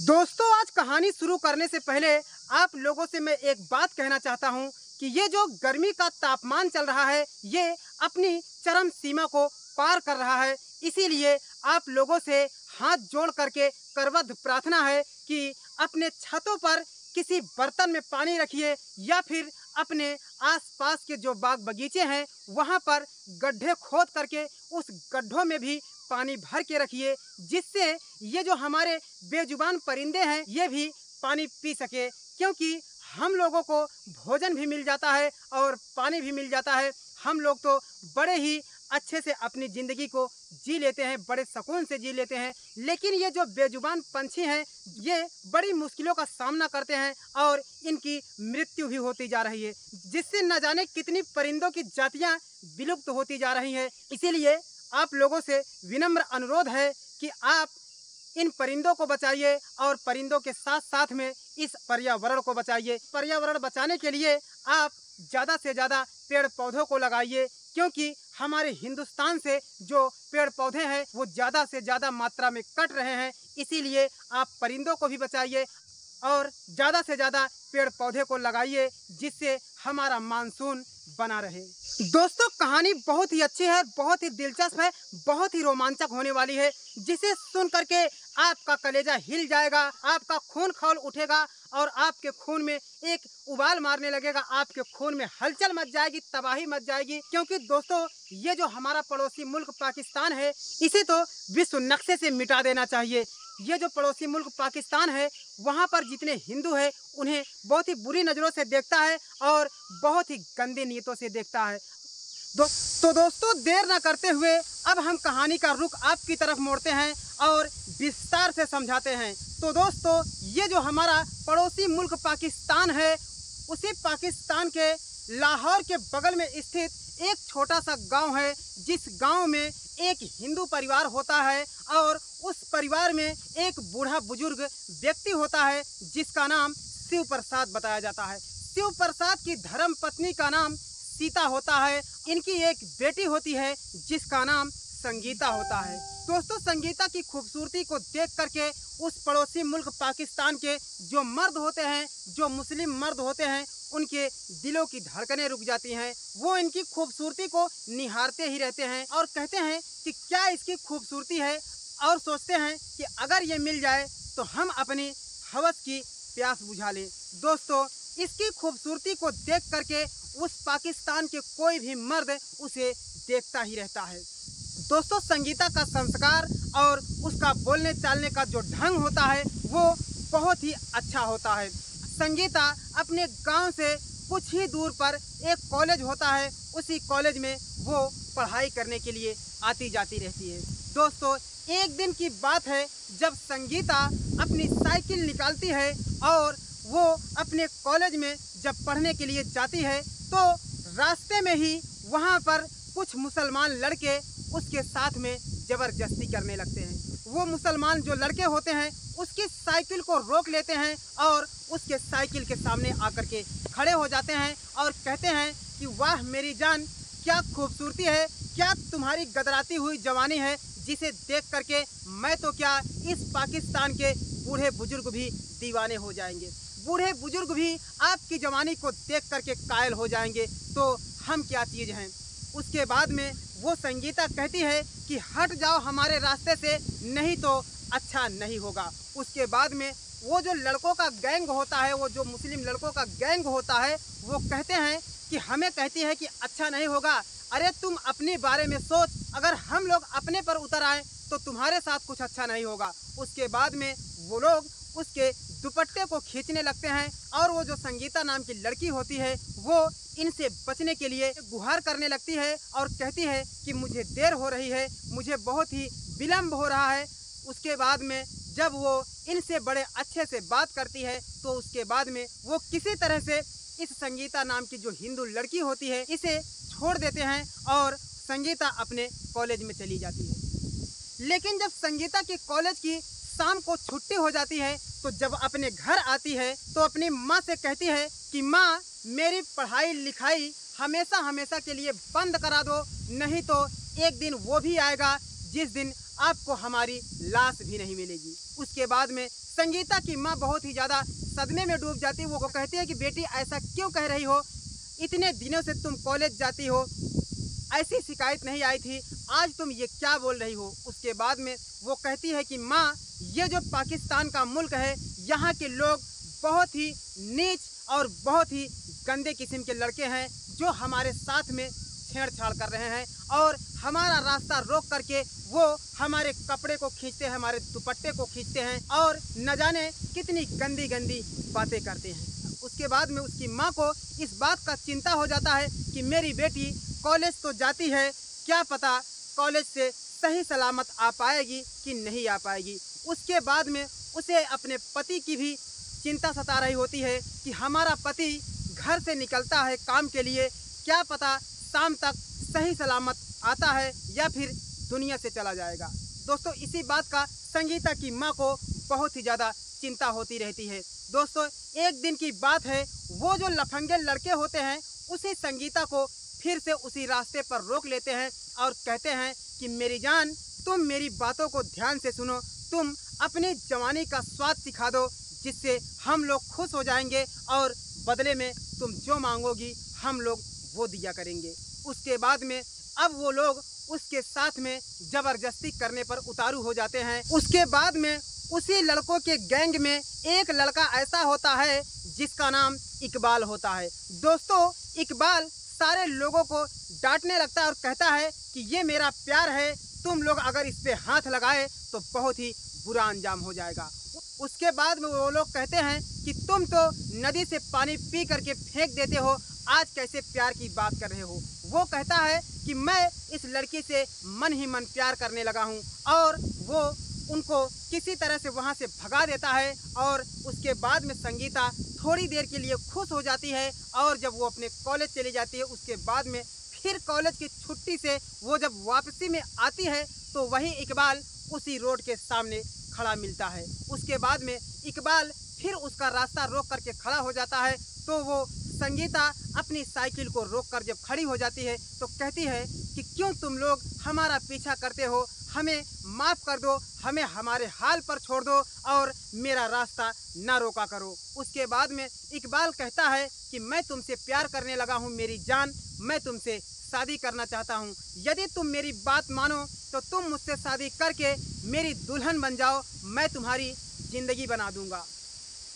दोस्तों, आज कहानी शुरू करने से पहले आप लोगों से मैं एक बात कहना चाहता हूं कि ये जो गर्मी का तापमान चल रहा है ये अपनी चरम सीमा को पार कर रहा है। इसीलिए आप लोगों से हाथ जोड़ करके करबद्ध प्रार्थना है कि अपने छतों पर किसी बर्तन में पानी रखिए या फिर अपने आसपास के जो बाग बगीचे हैं वहां पर गड्ढे खोद करके उस गड्ढों में भी पानी भर के रखिए, जिससे ये जो हमारे बेजुबान परिंदे हैं ये भी पानी पी सके। क्योंकि हम लोगों को भोजन भी मिल जाता है और पानी भी मिल जाता है। हम लोग तो बड़े ही अच्छे से अपनी ज़िंदगी को जी लेते हैं, बड़े सुकून से जी लेते हैं। लेकिन ये जो बेजुबान पंछी हैं ये बड़ी मुश्किलों का सामना करते हैं और इनकी मृत्यु भी होती जा रही है, जिससे न जाने कितनी परिंदों की जातियां विलुप्त होती जा रही हैं। इसीलिए आप लोगों से विनम्र अनुरोध है कि आप इन परिंदों को बचाइए और परिंदों के साथ साथ में इस पर्यावरण को बचाइए। पर्यावरण बचाने के लिए आप ज़्यादा से ज़्यादा पेड़ पौधों को लगाइए, क्योंकि हमारे हिंदुस्तान से जो पेड़ पौधे हैं वो ज़्यादा से ज़्यादा मात्रा में कट रहे हैं। इसीलिए आप परिंदों को भी बचाइए और ज़्यादा से ज़्यादा पेड़ पौधे को लगाइए, जिससे हमारा मानसून बना रहे। दोस्तों, कहानी बहुत ही अच्छी है, बहुत ही दिलचस्प है, बहुत ही रोमांचक होने वाली है, जिसे सुन करके आपका कलेजा हिल जाएगा, आपका खून खौल उठेगा और आपके खून में एक उबाल मारने लगेगा, आपके खून में हलचल मच जाएगी, तबाही मच जाएगी। क्योंकि दोस्तों, ये जो हमारा पड़ोसी मुल्क पाकिस्तान है इसे तो विश्व नक्शे से मिटा देना चाहिए। ये जो पड़ोसी मुल्क पाकिस्तान है वहाँ पर जितने हिंदू हैं उन्हें बहुत ही बुरी नज़रों से देखता है और बहुत ही गंदी नीयतों से देखता है। तो दोस्तों, देर ना करते हुए अब हम कहानी का रुख आपकी तरफ मोड़ते हैं और विस्तार से समझाते हैं। तो दोस्तों, ये जो हमारा पड़ोसी मुल्क पाकिस्तान है उसी पाकिस्तान के लाहौर के बगल में स्थित एक छोटा सा गांव है, जिस गांव में एक हिंदू परिवार होता है और उस परिवार में एक बूढ़ा बुजुर्ग व्यक्ति होता है जिसका नाम शिव प्रसाद बताया जाता है। शिव प्रसाद की धर्म पत्नी का नाम सीता होता है। इनकी एक बेटी होती है जिसका नाम संगीता होता है। दोस्तों, संगीता की खूबसूरती को देख करके उस पड़ोसी मुल्क पाकिस्तान के जो मर्द होते हैं, जो मुस्लिम मर्द होते हैं, उनके दिलों की धड़कनें रुक जाती हैं। वो इनकी खूबसूरती को निहारते ही रहते हैं और कहते हैं कि क्या इसकी खूबसूरती है, और सोचते हैं कि अगर ये मिल जाए तो हम अपनी हवस की प्यास बुझा लें। दोस्तों, इसकी खूबसूरती को देख करके उस पाकिस्तान के कोई भी मर्द उसे देखता ही रहता है। दोस्तों, संगीता का संस्कार और उसका बोलने चालने का जो ढंग होता है वो बहुत ही अच्छा होता है। संगीता अपने गांव से कुछ ही दूर पर एक कॉलेज होता है, उसी कॉलेज में वो पढ़ाई करने के लिए आती जाती रहती है। दोस्तों, एक दिन की बात है जब संगीता अपनी साइकिल निकालती है और वो अपने कॉलेज में जब पढ़ने के लिए जाती है तो रास्ते में ही वहाँ पर कुछ मुसलमान लड़के उसके साथ में ज़बरदस्ती करने लगते हैं। वो मुसलमान जो लड़के होते हैं उसकी साइकिल को रोक लेते हैं और उसके साइकिल के सामने आकर के खड़े हो जाते हैं और कहते हैं कि वाह मेरी जान, क्या खूबसूरती है, क्या तुम्हारी गदराती हुई जवानी है, जिसे देख करके मैं तो क्या इस पाकिस्तान के बूढ़े बुजुर्ग भी दीवाने हो जाएंगे। बूढ़े बुजुर्ग भी आपकी जवानी को देख करके कायल हो जाएंगे, तो हम क्या चीज़ हैं। उसके बाद में वो संगीता कहती है कि हट जाओ हमारे रास्ते से, नहीं तो अच्छा नहीं होगा। उसके बाद में वो जो लड़कों का गैंग होता है, वो जो मुस्लिम लड़कों का गैंग होता है, वो कहते हैं कि हमें कहती है कि अच्छा नहीं होगा, अरे तुम अपने बारे में सोच, अगर हम लोग अपने पर उतर आए तो तुम्हारे साथ कुछ अच्छा नहीं होगा। उसके बाद में वो लोग उसके दुपट्टे को खींचने लगते हैं और वो जो संगीता नाम की लड़की होती है वो इनसे बचने के लिए गुहार करने लगती है और कहती है कि मुझे देर हो रही है, मुझे बहुत ही विलम्ब हो रहा है। उसके बाद में जब वो इनसे बड़े अच्छे से बात करती है तो उसके बाद में वो किसी तरह से इस संगीता नाम की जो हिंदू लड़की होती है इसे छोड़ देते हैं और संगीता अपने कॉलेज में चली जाती है। लेकिन जब संगीता की कॉलेज की शाम को छुट्टी हो जाती है तो जब अपने घर आती है तो अपनी माँ से कहती है कि माँ, मेरी पढ़ाई लिखाई हमेशा हमेशा के लिए बंद करा दो, नहीं तो एक दिन वो भी आएगा जिस दिन आपको हमारी लाश भी नहीं मिलेगी। उसके बाद में संगीता की माँ बहुत ही ज़्यादा सदमे में डूब जाती है। वो कहती है कि बेटी ऐसा क्यों कह रही हो, इतने दिनों से तुम कॉलेज जाती हो, ऐसी शिकायत नहीं आई थी, आज तुम ये क्या बोल रही हो। उसके बाद में वो कहती है कि माँ, ये जो पाकिस्तान का मुल्क है, यहाँ के लोग बहुत ही नीच और बहुत ही गंदे किस्म के लड़के हैं जो हमारे साथ में छेड़छाड़ कर रहे हैं और हमारा रास्ता रोक करके वो हमारे कपड़े को खींचते हैं, हमारे दुपट्टे को खींचते हैं और न जाने कितनी गंदी गंदी बातें करते हैं। उसके बाद में उसकी माँ को इस बात का चिंता हो जाता है कि मेरी बेटी कॉलेज तो जाती है, क्या पता कॉलेज से सही सलामत आ पाएगी कि नहीं आ पाएगी। उसके बाद में उसे अपने पति की भी चिंता सता रही होती है कि हमारा पति घर से निकलता है काम के लिए, क्या पता शाम तक सही सलामत आता है या फिर दुनिया से चला जाएगा। दोस्तों, इसी बात का संगीता की माँ को बहुत ही ज़्यादा चिंता होती रहती है। दोस्तों, एक दिन की बात है, वो जो लफंगे लड़के होते हैं उसी संगीता को फिर से उसी रास्ते पर रोक लेते हैं और कहते हैं कि मेरी जान, तुम मेरी बातों को ध्यान से सुनो, तुम अपनी जवानी का स्वाद सिखा दो, जिससे हम लोग खुश हो जाएंगे और बदले में तुम जो मांगोगी हम लोग वो दिया करेंगे। उसके बाद में अब वो लोग उसके साथ में जबरदस्ती करने पर उतारू हो जाते हैं। उसके बाद में उसी लड़कों के गैंग में एक लड़का ऐसा होता है जिसका नाम इकबाल होता है। दोस्तों, इकबाल सारे लोगों को डांटने लगता है और कहता है कि ये मेरा प्यार है, तुम लोग अगर इस पे हाथ लगाए तो बहुत ही बुरा अंजाम हो जाएगा। उसके बाद में वो लोग कहते हैं कि तुम तो नदी से पानी पी करके फेंक देते हो, आज कैसे प्यार की बात कर रहे हो। वो कहता है कि मैं इस लड़की से मन ही मन प्यार करने लगा हूँ और वो उनको किसी तरह से वहाँ से भगा देता है। और उसके बाद में संगीता थोड़ी देर के लिए खुश हो जाती है और जब वो अपने कॉलेज चली जाती है, उसके बाद में फिर कॉलेज की छुट्टी से वो जब वापसी में आती है तो वही इकबाल उसी रोड के सामने खड़ा मिलता है। उसके बाद में इकबाल फिर उसका रास्ता रोक करके खड़ा हो जाता है तो वो संगीता अपनी साइकिल को रोककर जब खड़ी हो जाती है तो कहती है कि क्यों तुम लोग हमारा पीछा करते हो, हमें माफ़ कर दो, हमें हमारे हाल पर छोड़ दो और मेरा रास्ता ना रोका करो। उसके बाद में इकबाल कहता है कि मैं तुमसे प्यार करने लगा हूँ मेरी जान, मैं तुमसे शादी करना चाहता हूँ, यदि तुम मेरी बात मानो तो तुम मुझसे शादी करके मेरी दुल्हन बन जाओ, मैं तुम्हारी ज़िंदगी बना दूँगा।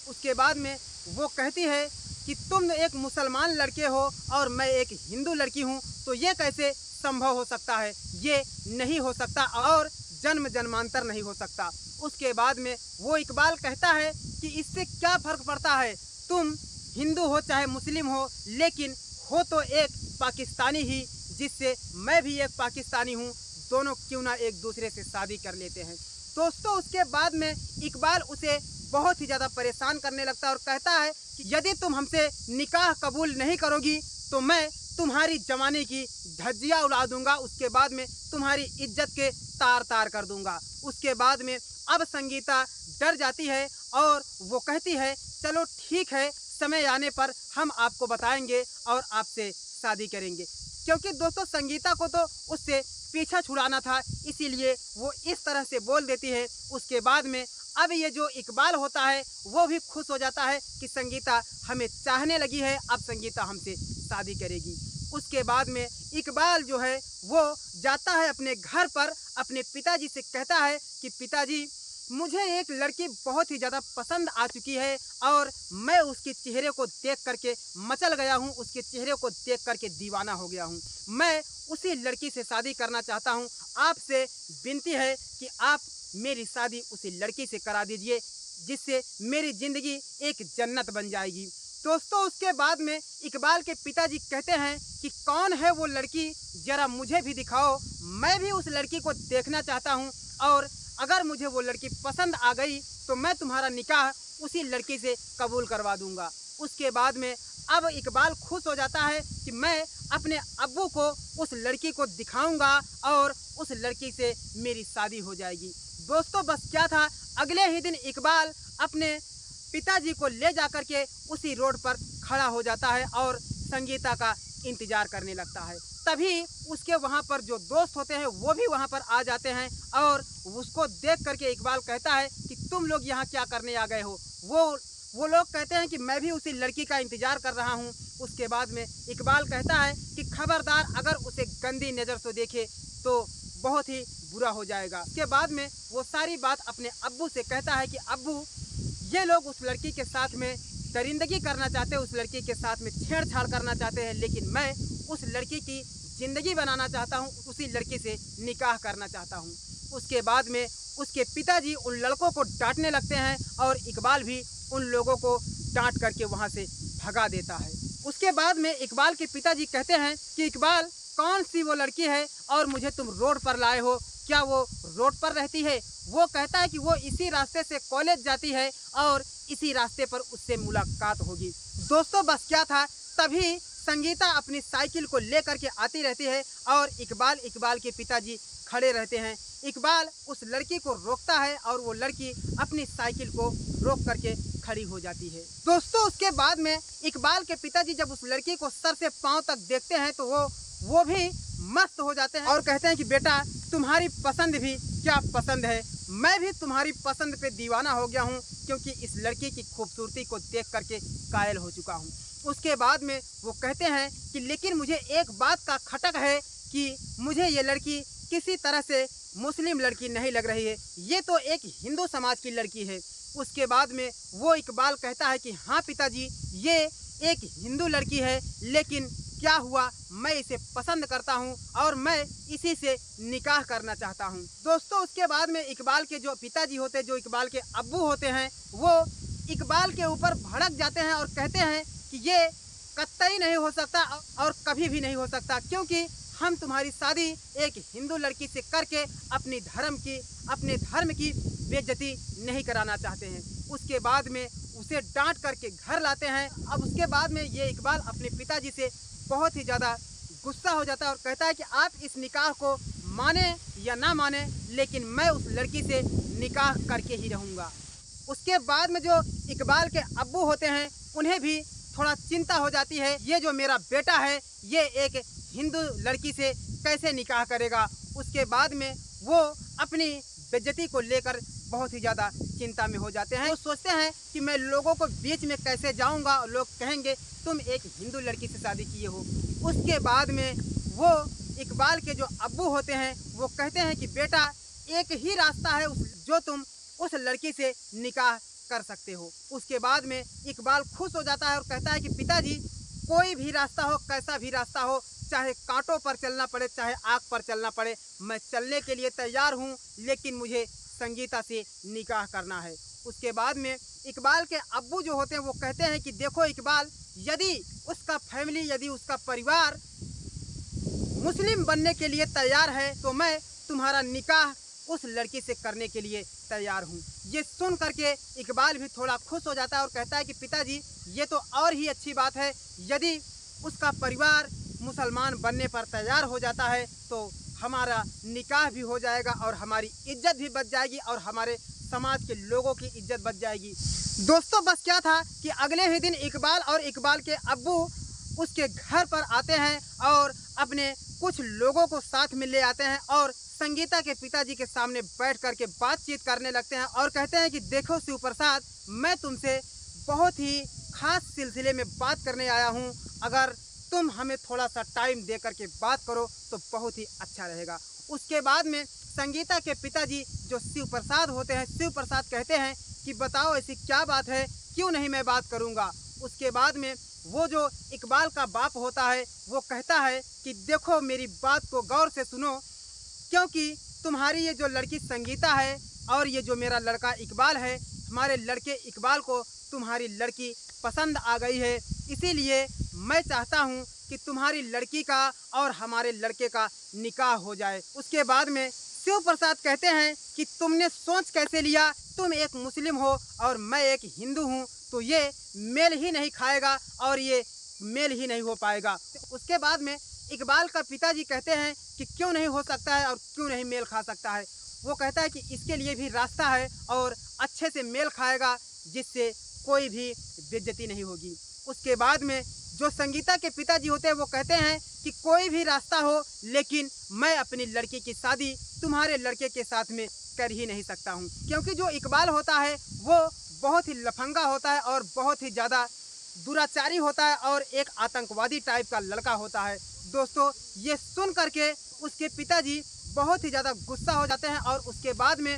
उसके बाद में वो कहती है कि तुम एक मुसलमान लड़के हो और मैं एक हिंदू लड़की हूँ, तो ये कैसे संभव हो सकता है, ये नहीं हो सकता और जन्म जन्मांतर नहीं हो सकता। उसके बाद में वो इकबाल कहता है कि इससे क्या फ़र्क पड़ता है, तुम हिंदू हो चाहे मुस्लिम हो, लेकिन हो तो एक पाकिस्तानी ही, जिससे मैं भी एक पाकिस्तानी हूँ, दोनों क्यों ना एक दूसरे से शादी कर लेते हैं। दोस्तों, उसके बाद में इकबाल उसे बहुत ही ज़्यादा परेशान करने लगता है और कहता है कि यदि तुम हमसे निकाह कबूल नहीं करोगी तो मैं तुम्हारी जवानी की धज्जियाँ उड़ा दूंगा, उसके बाद में तुम्हारी इज्जत के तार तार कर दूंगा। उसके बाद में अब संगीता डर जाती है और वो कहती है चलो ठीक है, समय आने पर हम आपको बताएंगे और आपसे शादी करेंगे। क्योंकि दोस्तों संगीता को तो उससे पीछा छुड़ाना था, इसीलिए वो इस तरह से बोल देती है। उसके बाद में अब ये जो इकबाल होता है वो भी खुश हो जाता है कि संगीता हमें चाहने लगी है, अब संगीता हमसे शादी करेगी। उसके बाद में इकबाल जो है वो जाता है अपने घर पर, अपने पिताजी से कहता है कि पिताजी, मुझे एक लड़की बहुत ही ज़्यादा पसंद आ चुकी है और मैं उसके चेहरे को देख करके मचल गया हूँ, उसके चेहरे को देख करके दीवाना हो गया हूँ। मैं उसी लड़की से शादी करना चाहता हूँ, आपसे विनती है कि आप मेरी शादी उसी लड़की से करा दीजिए, जिससे मेरी ज़िंदगी एक जन्नत बन जाएगी। दोस्तों, उसके बाद में इकबाल के पिताजी कहते हैं कि कौन है वो लड़की, ज़रा मुझे भी दिखाओ, मैं भी उस लड़की को देखना चाहता हूँ और अगर मुझे वो लड़की पसंद आ गई तो मैं तुम्हारा निकाह उसी लड़की से कबूल करवा दूंगा। उसके बाद में अब इकबाल खुश हो जाता है कि मैं अपने अब्बू को उस लड़की को दिखाऊंगा और उस लड़की से मेरी शादी हो जाएगी। दोस्तों, बस क्या था, अगले ही दिन इकबाल अपने पिताजी को ले जाकर के उसी रोड पर खड़ा हो जाता है और संगीता का इंतजार करने लगता है। तभी उसके वहाँ पर जो दोस्त होते हैं वो भी वहाँ पर आ जाते हैं और उसको देख करके इकबाल कहता है कि तुम लोग यहाँ क्या करने आ गए हो। वो लोग कहते हैं कि मैं भी उसी लड़की का इंतज़ार कर रहा हूँ। उसके बाद में इकबाल कहता है कि खबरदार, अगर उसे गंदी नज़र से देखे तो बहुत ही बुरा हो जाएगा। उसके बाद में वो सारी बात अपने अब्बू से कहता है कि अब्बू, ये लोग उस लड़की के साथ में दरिंदगी करना चाहते हैं, उस लड़की के साथ में छेड़छाड़ करना चाहते हैं, लेकिन मैं उस लड़की की ज़िंदगी बनाना चाहता हूँ, उसी लड़की से निकाह करना चाहता हूँ। उसके बाद में उसके पिताजी उन लड़कों को डांटने लगते हैं और इकबाल भी उन लोगों को डांट करके वहाँ से भगा देता है। उसके बाद में इकबाल के पिताजी कहते हैं कि इकबाल, कौन सी वो लड़की है और मुझे तुम रोड पर लाए हो, क्या वो रोड पर रहती है? वो कहता है कि वो इसी रास्ते से कॉलेज जाती है और इसी रास्ते पर उससे मुलाकात होगी। दोस्तों, बस क्या था, तभी संगीता अपनी साइकिल को लेकर के आती रहती है और इकबाल के पिताजी खड़े रहते हैं। इकबाल उस लड़की को रोकता है और वो लड़की अपनी साइकिल को रोक करके खड़ी हो जाती है। दोस्तों, उसके बाद में इकबाल के पिताजी जब उस लड़की को सर से पांव तक देखते हैं तो वो भी मस्त हो जाते हैं और कहते हैं कि बेटा, तुम्हारी पसंद भी क्या पसंद है, मैं भी तुम्हारी पसंद पे दीवाना हो गया हूँ, क्योंकि इस लड़की की खूबसूरती को देख करके कायल हो चुका हूँ। उसके बाद में वो कहते हैं कि लेकिन मुझे एक बात का खटक है कि मुझे ये लड़की किसी तरह से मुस्लिम लड़की नहीं लग रही है, ये तो एक हिंदू समाज की लड़की है। उसके बाद में वो इकबाल कहता है कि हाँ पिताजी, ये एक हिंदू लड़की है, लेकिन क्या हुआ, मैं इसे पसंद करता हूँ और मैं इसी से निकाह करना चाहता हूँ। दोस्तों, उसके बाद में इकबाल के जो पिताजी होते हैं, जो इकबाल के अब्बू होते हैं, वो इकबाल के ऊपर भड़क जाते हैं और कहते हैं कि ये कतई नहीं हो सकता और कभी भी नहीं हो सकता, क्योंकि हम तुम्हारी शादी एक हिंदू लड़की से करके अपने धर्म की बेइज्जती नहीं कराना चाहते हैं। उसके बाद में उसे डांट करके घर लाते हैं। अब उसके बाद में ये इकबाल अपने पिताजी से बहुत ही ज़्यादा गुस्सा हो जाता है और कहता है कि आप इस निकाह को माने या ना माने, लेकिन मैं उस लड़की से निकाह करके ही रहूँगा। उसके बाद में जो इकबाल के अब्बू होते हैं, उन्हें भी थोड़ा चिंता हो जाती है, ये जो मेरा बेटा है ये एक हिंदू लड़की से कैसे निकाह करेगा। उसके बाद में वो अपनी बेइज्जती को लेकर बहुत ही ज़्यादा चिंता में हो जाते हैं। वो सोचते हैं कि मैं लोगों को बीच में कैसे जाऊंगा, लोग कहेंगे तुम एक हिंदू लड़की से शादी किए हो। उसके बाद में वो इकबाल के जो अब्बू होते हैं वो कहते हैं कि बेटा, एक ही रास्ता है जो तुम उस लड़की से निकाह कर सकते हो। उसके बाद में इकबाल खुश हो जाता है और कहता है कि पिताजी, कोई भी रास्ता हो, कैसा भी रास्ता हो, चाहे कांटों पर चलना पड़े, चाहे आग पर चलना पड़े, मैं चलने के लिए तैयार हूँ, लेकिन मुझे संगीता से निकाह करना है। उसके बाद में इकबाल के अब्बू जो होते हैं वो कहते हैं कि देखो इकबाल, यदि उसका फैमिली, यदि उसका परिवार मुस्लिम बनने के लिए तैयार है तो मैं तुम्हारा निकाह उस लड़की से करने के लिए तैयार हूँ। ये सुन करके इकबाल भी थोड़ा खुश हो जाता है और कहता है कि पिताजी, ये तो और ही अच्छी बात है, यदि उसका परिवार मुसलमान बनने पर तैयार हो जाता है तो हमारा निकाह भी हो जाएगा और हमारी इज्जत भी बच जाएगी और हमारे समाज के लोगों की इज्जत बच जाएगी। दोस्तों, बस क्या था कि अगले ही दिन इकबाल और इकबाल के अब्बू उसके घर पर आते हैं और अपने कुछ लोगों को साथ में ले आते हैं और संगीता के पिताजी के सामने बैठ करके बातचीत करने लगते हैं और कहते हैं कि देखो शिव प्रसाद, मैं तुमसे बहुत ही खास सिलसिले में बात करने आया हूँ, अगर तुम हमें थोड़ा सा टाइम दे करके बात करो तो बहुत ही अच्छा रहेगा। उसके बाद में संगीता के पिताजी जो शिव प्रसाद होते हैं, शिव प्रसाद कहते हैं कि बताओ ऐसी क्या बात है, क्यों नहीं मैं बात करूँगा। उसके बाद में वो जो इकबाल का बाप होता है वो कहता है कि देखो मेरी बात को गौर से सुनो, क्योंकि तुम्हारी ये जो लड़की संगीता है और ये जो मेरा लड़का इकबाल है, हमारे लड़के इकबाल को तुम्हारी लड़की पसंद आ गई है, इसीलिए मैं चाहता हूँ कि तुम्हारी लड़की का और हमारे लड़के का निकाह हो जाए। उसके बाद में शिव प्रसाद कहते हैं कि तुमने सोच कैसे लिया, तुम एक मुस्लिम हो और मैं एक हिंदू हूँ, तो ये मेल ही नहीं खाएगा और ये मेल ही नहीं हो पाएगा। उसके बाद में इकबाल का पिताजी कहते हैं कि क्यों नहीं हो सकता है और क्यों नहीं मेल खा सकता है। वो कहता है कि इसके लिए भी रास्ता है और अच्छे से मेल खाएगा, जिससे कोई भी बेइज्जती नहीं होगी। उसके बाद में जो संगीता के पिताजी होते हैं वो कहते हैं कि कोई भी रास्ता हो, लेकिन मैं अपनी लड़की की शादी तुम्हारे लड़के के साथ में कर ही नहीं सकता हूँ, क्योंकि जो इकबाल होता है वो बहुत ही लफंगा होता है और बहुत ही ज़्यादा दुराचारी होता है और एक आतंकवादी टाइप का लड़का होता है। दोस्तों, ये सुन करके उसके पिताजी बहुत ही ज़्यादा गुस्सा हो जाते हैं और उसके बाद में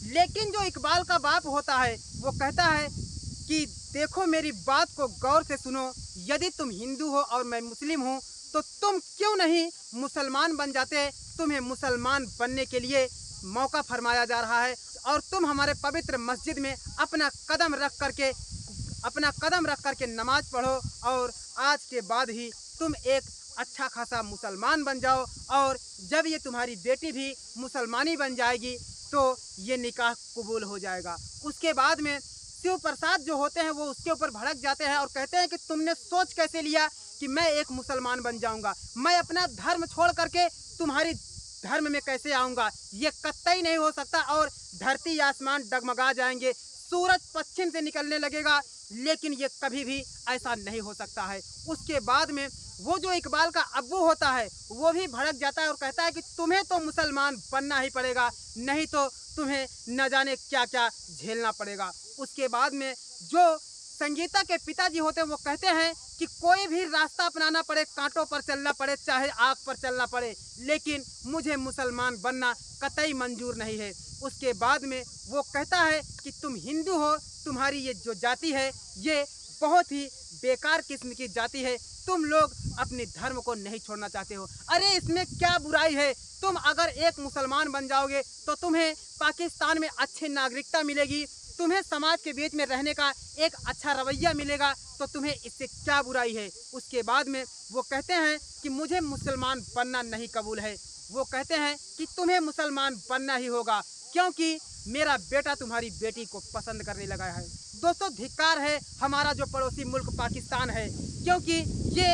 लेकिन जो इकबाल का बाप होता है वो कहता है कि देखो, मेरी बात को गौर से सुनो, यदि तुम हिंदू हो और मैं मुस्लिम हूँ तो तुम क्यों नहीं मुसलमान बन जाते। तुम्हें मुसलमान बनने के लिए मौका फरमाया जा रहा है और तुम हमारे पवित्र मस्जिद में अपना कदम रख करके नमाज पढ़ो और आज के बाद ही तुम एक अच्छा खासा मुसलमान बन जाओ, और जब ये तुम्हारी बेटी भी मुसलमानी बन जाएगी तो ये निकाह कबूल हो जाएगा। उसके बाद में शिव प्रसाद जो होते हैं वो उसके ऊपर भड़क जाते हैं और कहते हैं कि तुमने सोच कैसे लिया कि मैं एक मुसलमान बन जाऊंगा, मैं अपना धर्म छोड़ करके तुम्हारी धर्म में कैसे आऊँगा, ये कतई नहीं हो सकता और धरती आसमान डगमगा जाएंगे, सूरज पश्चिम से निकलने लगेगा, लेकिन ये कभी भी ऐसा नहीं हो सकता है। उसके बाद में वो जो इकबाल का अब्बू होता है वो भी भड़क जाता है और कहता है कि तुम्हें तो मुसलमान बनना ही पड़ेगा, नहीं तो तुम्हें न जाने क्या क्या झेलना पड़ेगा। उसके बाद में जो संगीता के पिताजी होते हैं वो कहते हैं कि कोई भी रास्ता अपनाना पड़े, कांटों पर चलना पड़े, चाहे आग पर चलना पड़े, लेकिन मुझे मुसलमान बनना कतई मंजूर नहीं है। उसके बाद में वो कहता है कि तुम हिंदू हो, तुम्हारी ये जो जाति है ये बहुत ही बेकार किस्म की जाति है, तुम लोग अपने धर्म को नहीं छोड़ना चाहते हो। अरे इसमें क्या बुराई है, तुम अगर एक मुसलमान बन जाओगे तो तुम्हें पाकिस्तान में अच्छी नागरिकता मिलेगी, तुम्हें समाज के बीच में रहने का एक अच्छा रवैया मिलेगा, तो तुम्हें इससे क्या बुराई है। उसके बाद में वो कहते हैं कि मुझे मुसलमान बनना नहीं कबूल है। वो कहते हैं कि तुम्हें मुसलमान बनना ही होगा क्योंकि मेरा बेटा तुम्हारी बेटी को पसंद करने लगा है। दोस्तों, धिक्कार है हमारा जो पड़ोसी मुल्क पाकिस्तान है, क्योंकि ये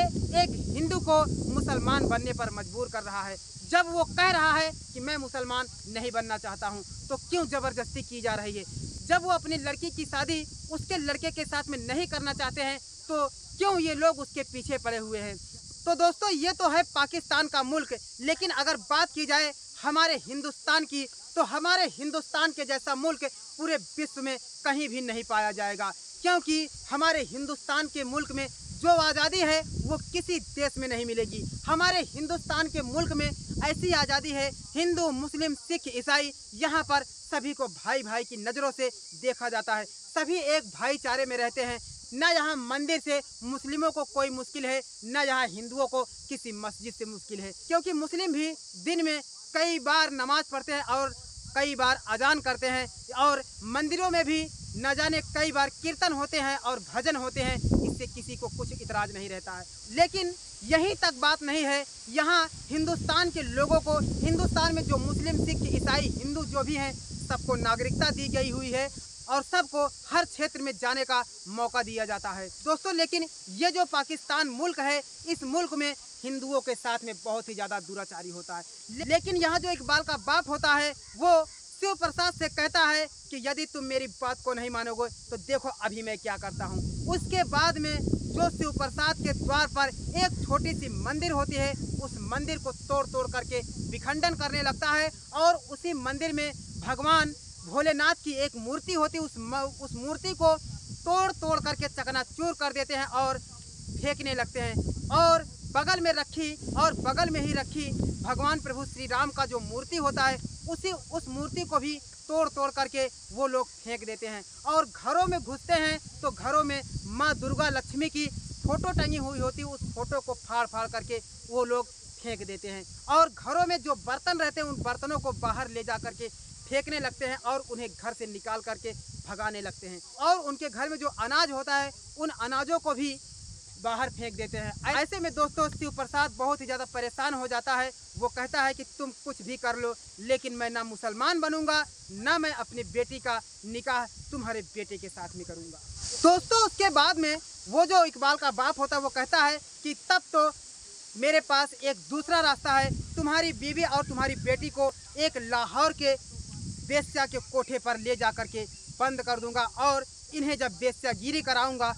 एक हिंदू को मुसलमान बनने पर मजबूर कर रहा है। जब वो कह रहा है कि मैं मुसलमान नहीं बनना चाहता हूँ तो क्यों ज़बरदस्ती की जा रही है। जब वो अपनी लड़की की शादी उसके लड़के के साथ में नहीं करना चाहते हैं तो क्यों ये लोग उसके पीछे पड़े हुए हैं। तो दोस्तों, ये तो है पाकिस्तान का मुल्क, लेकिन अगर बात की जाए हमारे हिंदुस्तान की तो हमारे हिंदुस्तान के जैसा मुल्क पूरे विश्व में कहीं भी नहीं पाया जाएगा, क्योंकि हमारे हिंदुस्तान के मुल्क में जो आज़ादी है वो किसी देश में नहीं मिलेगी। हमारे हिंदुस्तान के मुल्क में ऐसी आज़ादी है, हिंदू मुस्लिम सिख ईसाई यहाँ पर सभी को भाई भाई की नज़रों से देखा जाता है, सभी एक भाईचारे में रहते हैं। न यहाँ मंदिर से मुस्लिमों को कोई मुश्किल है, न यहाँ हिंदुओं को किसी मस्जिद से मुश्किल है, क्योंकि मुस्लिम भी दिन में कई बार नमाज पढ़ते हैं और कई बार अजान करते हैं और मंदिरों में भी न जाने कई बार कीर्तन होते हैं और भजन होते हैं, इससे किसी को कुछ इतराज़ नहीं रहता है। लेकिन यहीं तक बात नहीं है, यहाँ हिंदुस्तान के लोगों को, हिंदुस्तान में जो मुस्लिम सिख ईसाई हिंदू जो भी हैं, सबको नागरिकता दी गई हुई है और सबको हर क्षेत्र में जाने का मौका दिया जाता है। दोस्तों, लेकिन ये जो पाकिस्तान मुल्क है, इस मुल्क में हिंदुओं के साथ में बहुत ही ज़्यादा दुराचारी होता है। लेकिन यहाँ जो इकबाल का बाप होता है वो शिव प्रसाद से कहता है कि यदि तुम मेरी बात को नहीं मानोगे तो देखो अभी मैं क्या करता हूँ। उसके बाद में जो शिव प्रसाद के द्वार पर एक छोटी सी मंदिर होती है, उस मंदिर को तोड़ तोड़ करके विखंडन करने लगता है और उसी मंदिर में भगवान भोलेनाथ की एक मूर्ति होती है, उस मूर्ति को तोड़ तोड़ करके चकनाचूर कर देते हैं और फेंकने लगते हैं। और बगल में ही रखी भगवान प्रभु श्री राम का जो मूर्ति होता है उस मूर्ति को भी तोड़ तोड़ करके वो लोग फेंक देते हैं। और घरों में घुसते हैं तो घरों में माँ दुर्गा लक्ष्मी की फ़ोटो टंगी हुई होती है, उस फोटो को फाड़ फाड़ करके वो लोग फेंक देते हैं। और घरों में जो बर्तन रहते हैं उन बर्तनों को बाहर ले जा करके फेंकने लगते हैं और उन्हें घर से निकाल करके भगाने लगते हैं। और उनके घर में जो अनाज होता है उन अनाजों को भी बाहर फेंक देते हैं। ऐसे में दोस्तों शिव प्रसाद बहुत ही ज़्यादा परेशान हो जाता है। वो कहता है कि तुम कुछ भी कर लो, लेकिन मैं ना मुसलमान बनूंगा, ना मैं अपनी बेटी का निकाह तुम्हारे बेटे के साथ में करूंगा। दोस्तों, उसके बाद में वो जो इकबाल का बाप होता है वो कहता है कि तब तो मेरे पास एक दूसरा रास्ता है, तुम्हारी बीवी और तुम्हारी बेटी को एक लाहौर के वेश्या के कोठे पर ले जा करके बंद कर दूंगा और इन्हें जब वेश्यागिरी कराऊंगा,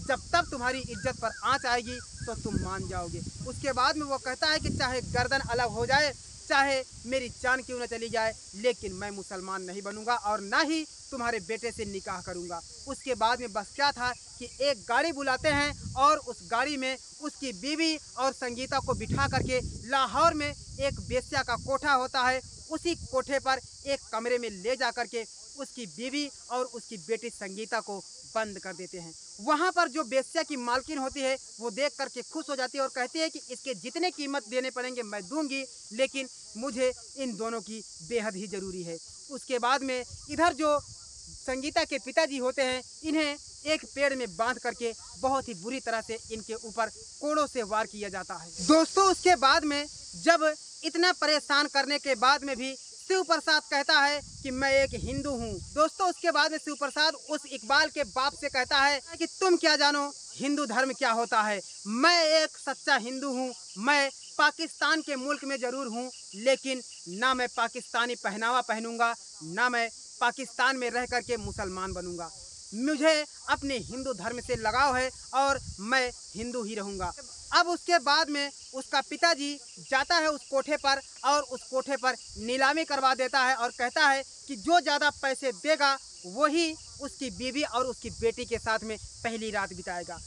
जब तक तुम्हारी इज्जत पर आँच आएगी तो तुम मान जाओगे। उसके बाद में वो कहता है कि चाहे गर्दन अलग हो जाए, चाहे मेरी जान क्यों न चली जाए, लेकिन मैं मुसलमान नहीं बनूंगा और ना ही तुम्हारे बेटे से निकाह करूंगा। उसके बाद में बस क्या था कि एक गाड़ी बुलाते हैं और उस गाड़ी में उसकी बीवी और संगीता को बिठा करके लाहौर में एक वेश्या का कोठा होता है, उसी कोठे पर एक कमरे में ले जा करके उसकी बीवी और उसकी बेटी संगीता को बंद कर देते हैं। वहाँ पर जो वेश्या की मालकिन होती है वो देख करके खुश हो जाती है और कहती है कि इसके जितने कीमत देने पड़ेंगे मैं दूंगी, लेकिन मुझे इन दोनों की बेहद ही ज़रूरी है। उसके बाद में इधर जो संगीता के पिताजी होते हैं, इन्हें एक पेड़ में बांध करके बहुत ही बुरी तरह से इनके ऊपर कोड़ों से वार किया जाता है। दोस्तों उसके बाद में जब इतना परेशान करने के बाद में भी शिव प्रसाद कहता है कि मैं एक हिंदू हूँ। दोस्तों उसके बाद में शिव प्रसाद उस इकबाल के बाप से कहता है कि तुम क्या जानो हिंदू धर्म क्या होता है। मैं एक सच्चा हिंदू हूँ, मैं पाकिस्तान के मुल्क में ज़रूर हूँ, लेकिन ना मैं पाकिस्तानी पहनावा पहनूंगा, ना मैं पाकिस्तान में रह करके मुसलमान बनूंगा। मुझे अपने हिंदू धर्म से लगाव है और मैं हिंदू ही रहूंगा। अब उसके बाद में उसका पिताजी जाता है उस कोठे पर और उस कोठे पर नीलामी करवा देता है और कहता है कि जो ज़्यादा पैसे देगा वही उसकी बीवी और उसकी बेटी के साथ में पहली रात बिताएगा।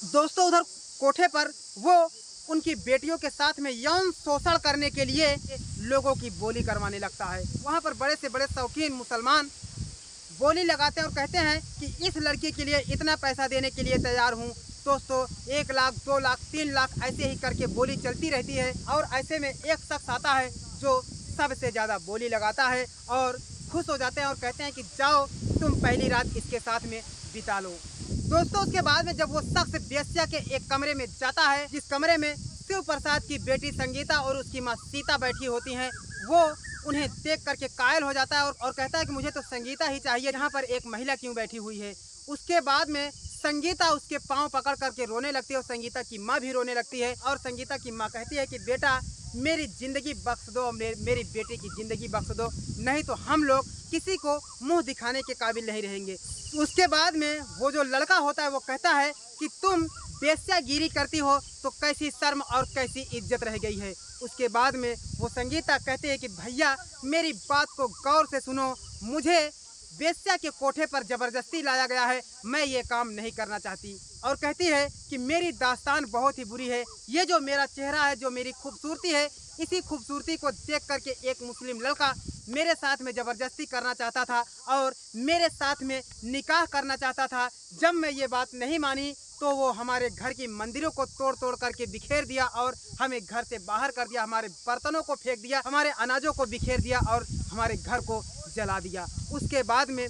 दोस्तों उधर कोठे पर वो उनकी बेटियों के साथ में यौन शोषण करने के लिए लोगों की बोली करवाने लगता है। वहाँ पर बड़े से बड़े शौकीन मुसलमान बोली लगाते हैं और कहते हैं कि इस लड़की के लिए इतना पैसा देने के लिए तैयार हूँ। दोस्तों 1 लाख, 2 लाख, 3 लाख ऐसे ही करके बोली चलती रहती है और ऐसे में एक शख्स आता है जो सबसे ज़्यादा बोली लगाता है और खुश हो जाते हैं और कहते हैं कि जाओ तुम पहली रात इसके साथ में बिता लो। दोस्तों उसके बाद में जब वो शख्स वेश्या के एक कमरे में जाता है, जिस कमरे में शिव प्रसाद की बेटी संगीता और उसकी माँ सीता बैठी होती हैं, वो उन्हें देख करके कायल हो जाता है और कहता है कि मुझे तो संगीता ही चाहिए, यहाँ पर एक महिला क्यों बैठी हुई है। उसके बाद में संगीता उसके पांव पकड़ करके रोने लगती है और संगीता की माँ भी रोने लगती है और संगीता की माँ कहती है कि बेटा मेरी ज़िंदगी बख्श दो, मेरी बेटी की ज़िंदगी बख्श दो, नहीं तो हम लोग किसी को मुंह दिखाने के काबिल नहीं रहेंगे। उसके बाद में वो जो लड़का होता है वो कहता है कि तुम वेश्यागिरी करती हो तो कैसी शर्म और कैसी इज्जत रह गई है। उसके बाद में वो संगीता कहते हैं कि भैया मेरी बात को गौर से सुनो, मुझे वेश्या के कोठे पर ज़बरदस्ती लाया गया है, मैं ये काम नहीं करना चाहती। और कहती है कि मेरी दास्तान बहुत ही बुरी है, ये जो मेरा चेहरा है, जो मेरी खूबसूरती है, इसी खूबसूरती को देख करके एक मुस्लिम लड़का मेरे साथ में ज़बरदस्ती करना चाहता था और मेरे साथ में निकाह करना चाहता था। जब मैं ये बात नहीं मानी तो वो हमारे घर की मंदिरों को तोड़ तोड़ करके बिखेर दिया और हमें घर से बाहर कर दिया, हमारे बर्तनों को फेंक दिया, हमारे अनाजों को बिखेर दिया और हमारे घर को जला दिया। उसके बाद में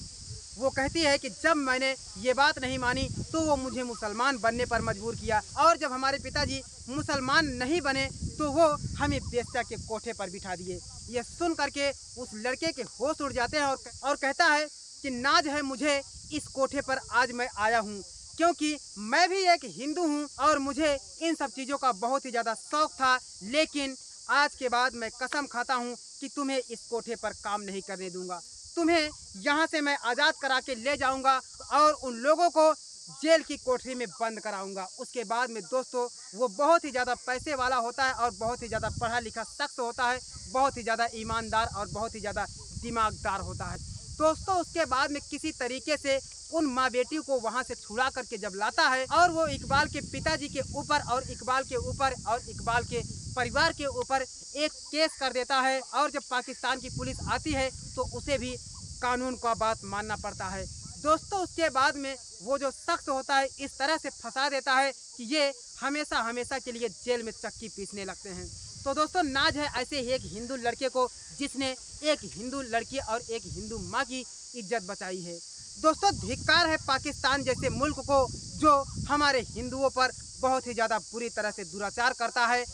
वो कहती है कि जब मैंने ये बात नहीं मानी तो वो मुझे मुसलमान बनने पर मजबूर किया और जब हमारे पिताजी मुसलमान नहीं बने तो वो हमें वेश्या के कोठे पर बिठा दिए। ये सुन करके उस लड़के के होश उड़ जाते हैं और कहता है कि नाज है मुझे इस कोठे पर आज मैं आया हूँ, क्योंकि मैं भी एक हिंदू हूँ और मुझे इन सब चीज़ों का बहुत ही ज़्यादा शौक था, लेकिन आज के बाद मैं कसम खाता हूँ कि तुम्हें इस कोठे पर काम नहीं करने दूंगा। तुम्हें यहाँ से मैं आज़ाद करा के ले जाऊँगा और उन लोगों को जेल की कोठरी में बंद कराऊंगा। उसके बाद में दोस्तों वो बहुत ही ज़्यादा पैसे वाला होता है और बहुत ही ज़्यादा पढ़ा लिखा शख्स होता है, बहुत ही ज़्यादा ईमानदार और बहुत ही ज़्यादा दिमागदार होता है। दोस्तों उसके बाद में किसी तरीके से उन माँ बेटी को वहाँ से छुड़ा करके जब लाता है और वो इकबाल के पिताजी के ऊपर और इकबाल के ऊपर और इकबाल के परिवार के ऊपर एक केस कर देता है और जब पाकिस्तान की पुलिस आती है तो उसे भी कानून का बात मानना पड़ता है। दोस्तों उसके बाद में वो जो शख्स होता है इस तरह से फंसा देता है कि ये हमेशा हमेशा के लिए जेल में चक्की पीसने लगते हैं। तो दोस्तों नाज है ऐसे ही एक हिंदू लड़के को जिसने एक हिंदू लड़की और एक हिंदू माँ की इज्जत बचाई है। दोस्तों धिक्कार है पाकिस्तान जैसे मुल्क को जो हमारे हिंदुओं पर बहुत ही ज़्यादा बुरी तरह से दुराचार करता है।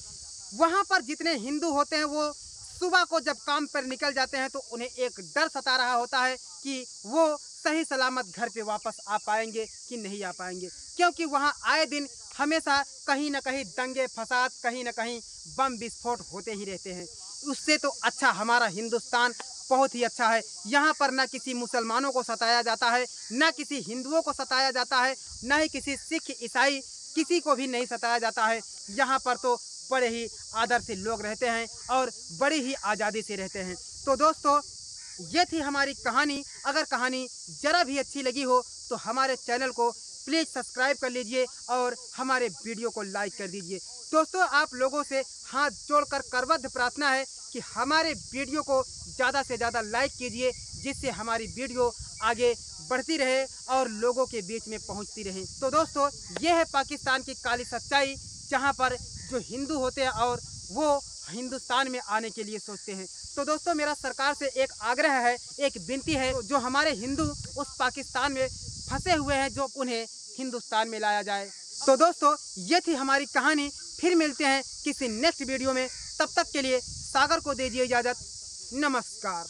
वहाँ पर जितने हिंदू होते हैं वो सुबह को जब काम पर निकल जाते हैं तो उन्हें एक डर सता रहा होता है कि वो सही सलामत घर पे वापस आ पाएंगे कि नहीं आ पाएंगे, क्योंकि वहाँ आए दिन हमेशा कहीं ना कहीं दंगे फसाद, कहीं ना कहीं बम विस्फोट होते ही रहते हैं। उससे तो अच्छा हमारा हिंदुस्तान बहुत ही अच्छा है। यहाँ पर न किसी मुसलमानों को सताया जाता है, न किसी हिंदुओं को सताया जाता है, न ही किसी सिख ईसाई किसी को भी नहीं सताया जाता है। यहाँ पर तो बड़े ही आदर से लोग रहते हैं और बड़ी ही आज़ादी से रहते हैं। तो दोस्तों, ये थी हमारी कहानी। अगर कहानी ज़रा भी अच्छी लगी हो तो हमारे चैनल को प्लीज़ सब्सक्राइब कर लीजिए और हमारे वीडियो को लाइक कर दीजिए। दोस्तों, आप लोगों से हाथ जोड़कर करबद्ध प्रार्थना है कि हमारे वीडियो को ज़्यादा से ज़्यादा लाइक कीजिए, जिससे हमारी वीडियो आगे बढ़ती रहे और लोगों के बीच में पहुंचती रहे। तो दोस्तों, ये है पाकिस्तान की काली सच्चाई, जहां पर जो हिंदू होते हैं और वो हिंदुस्तान में आने के लिए सोचते हैं। तो दोस्तों, मेरा सरकार से एक आग्रह है, एक विनती है, जो हमारे हिंदू उस पाकिस्तान में फंसे हुए हैं, जो उन्हें हिंदुस्तान में लाया जाए। तो दोस्तों, ये थी हमारी कहानी। फिर मिलते हैं किसी नेक्स्ट वीडियो में। तब तक के लिए सागर को दीजिए इजाज़त। नमस्कार।